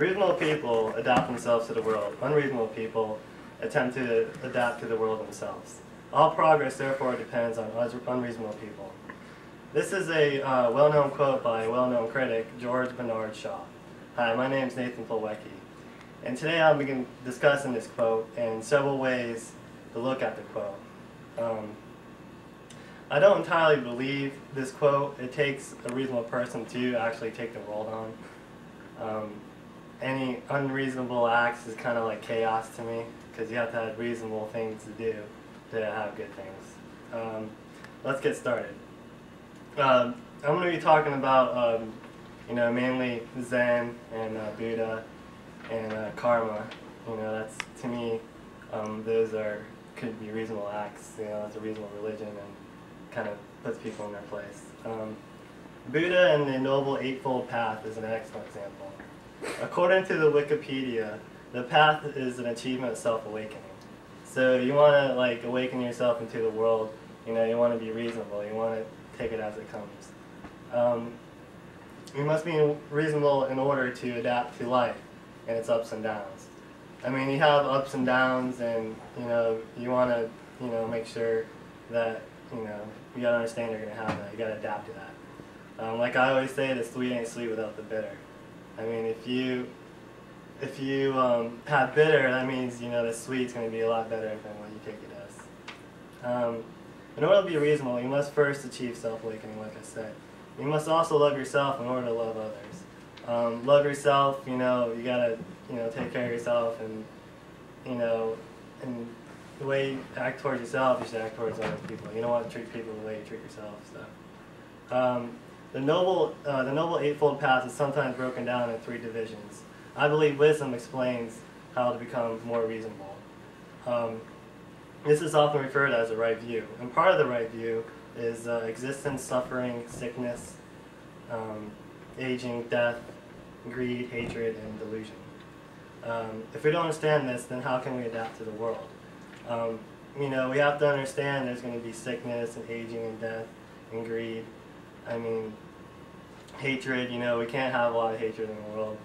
Reasonable people adapt themselves to the world. Unreasonable people attempt to adapt to the world themselves. All progress, therefore, depends on unreasonable people. This is a well-known quote by a well-known critic, George Bernard Shaw. Hi, my name is Nathan Plawecki, and today I'll begin discussing this quote and several ways to look at the quote. I don't entirely believe this quote. It takes a reasonable person to actually take the world on. Any unreasonable acts is kind of like chaos to me, because you have to have reasonable things to do to have good things. Let's get started. I'm going to be talking about mainly Zen and Buddha and karma. That's, to me, those could be reasonable acts. It's a reasonable religion and kind of puts people in their place. Buddha and the Noble Eightfold Path is an excellent example. According to the Wikipedia, the path is an achievement of self-awakening. So you want to awaken yourself into the world. You want to be reasonable. You want to take it as it comes. You must be reasonable in order to adapt to life and its ups and downs. I mean, you have ups and downs, and you want to make sure that you got to understand you're going to have that. You got to adapt to that. Like I always say, the sweet ain't sweet without the bitter. I mean, if you have bitter, that means the sweet's going to be a lot better than what you think it is. In order to be reasonable, you must first achieve self-awakening, like I said. You must also love yourself in order to love others. Love yourself. You gotta take care of yourself, and and the way you act towards yourself, you should act towards other people. You don't want to treat people the way you treat yourself. So. The Noble Eightfold Path is sometimes broken down in 3 divisions. I believe wisdom explains how to become more reasonable. This is often referred to as the right view. And part of the right view is existence, suffering, sickness, aging, death, greed, hatred, and delusion. If we don't understand this, then how can we adapt to the world? We have to understand there's going to be sickness and aging and death and greed. I mean, hatred, we can't have a lot of hatred in the world.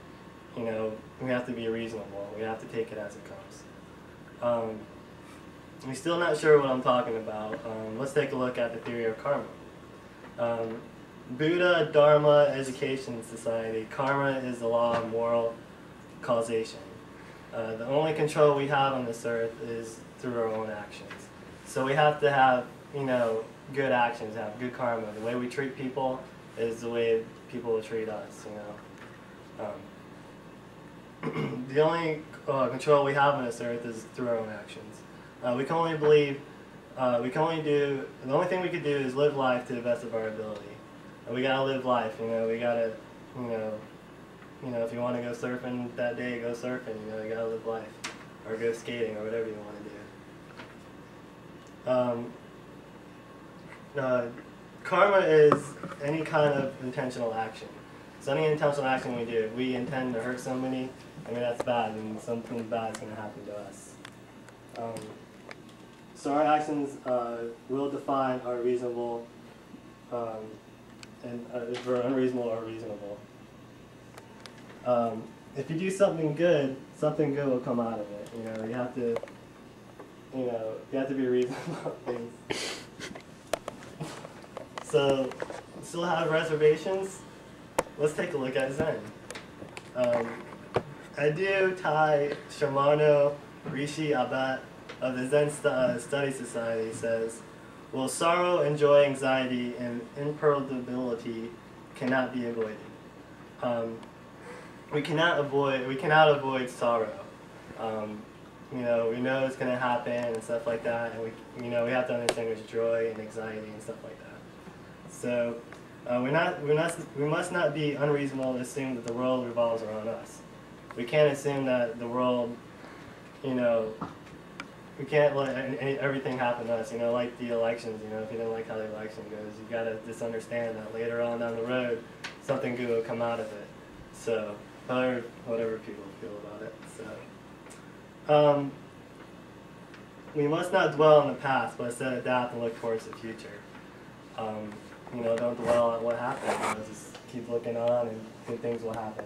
We have to be reasonable. We have to take it as it comes. I'm still not sure what I'm talking about. Let's take a look at the theory of karma. Buddha, Dharma, Education Society, karma is the law of moral causation. The only control we have on this earth is through our own actions. So we have to have, good actions, have good karma. The way we treat people is the way people will treat us. The only control we have on this earth is through our own actions. The only thing we can do is live life to the best of our ability. And we gotta live life. We gotta, if you want to go surfing that day, go surfing. You gotta live life, or go skating, or whatever you want to do. Karma is any kind of intentional action. So any intentional action we do, if we intend to hurt somebody, that's bad, and something bad is going to happen to us. So our actions will define our reasonable, and if we're unreasonable or reasonable. If you do something good will come out of it. You have to be reasonable about things. So, still have reservations? Let's take a look at Zen. Adu Tai Shamano Rishi Abbat of the Zen Study Society says, "While sorrow and joy, anxiety, and imperturbability cannot be avoided. We cannot avoid sorrow. We know it's going to happen and stuff like that, and we have to understand there's joy and anxiety and stuff like that. So we must not be unreasonable to assume that the world revolves around us. We can't assume that the world, we can't let everything happen to us. Like the elections. If you don't like how the election goes, you gotta just understand that later on down the road, something good will come out of it. So whatever people feel about it. So we must not dwell on the past, but instead adapt and look towards the future. Don't dwell on what happened. Just keep looking on, and good things will happen.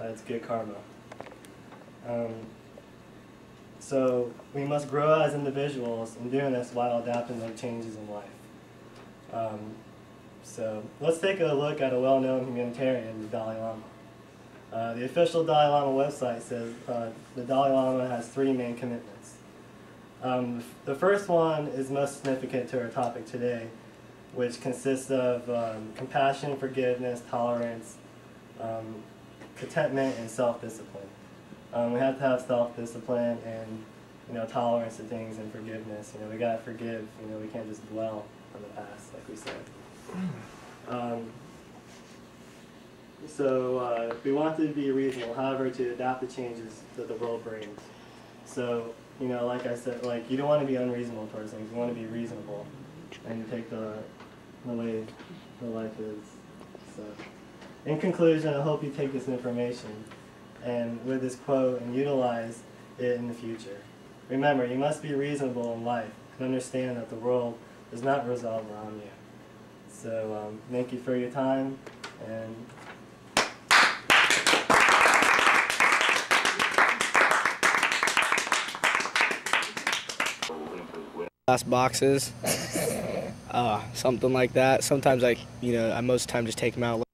It's good karma. So we must grow as individuals in doing this while adapting to changes in life. So let's take a look at a well-known humanitarian, the Dalai Lama. The official Dalai Lama website says the Dalai Lama has 3 main commitments. The first one is most significant to our topic today, which consists of compassion, forgiveness, tolerance, contentment, and self-discipline. We have to have self-discipline and tolerance to things and forgiveness. We gotta forgive. We can't just dwell on the past, like we said. So we want to be reasonable, however, to adapt the changes that the world brings. So like I said, you don't want to be unreasonable towards things. You want to be reasonable, and you take the way the life is. So, in conclusion, I hope you take this information and with this quote and utilize it in the future. Remember, you must be reasonable in life and understand that the world does not revolve around you. So thank you for your time, and glass boxes, something like that. Sometimes I most of the time just take them out.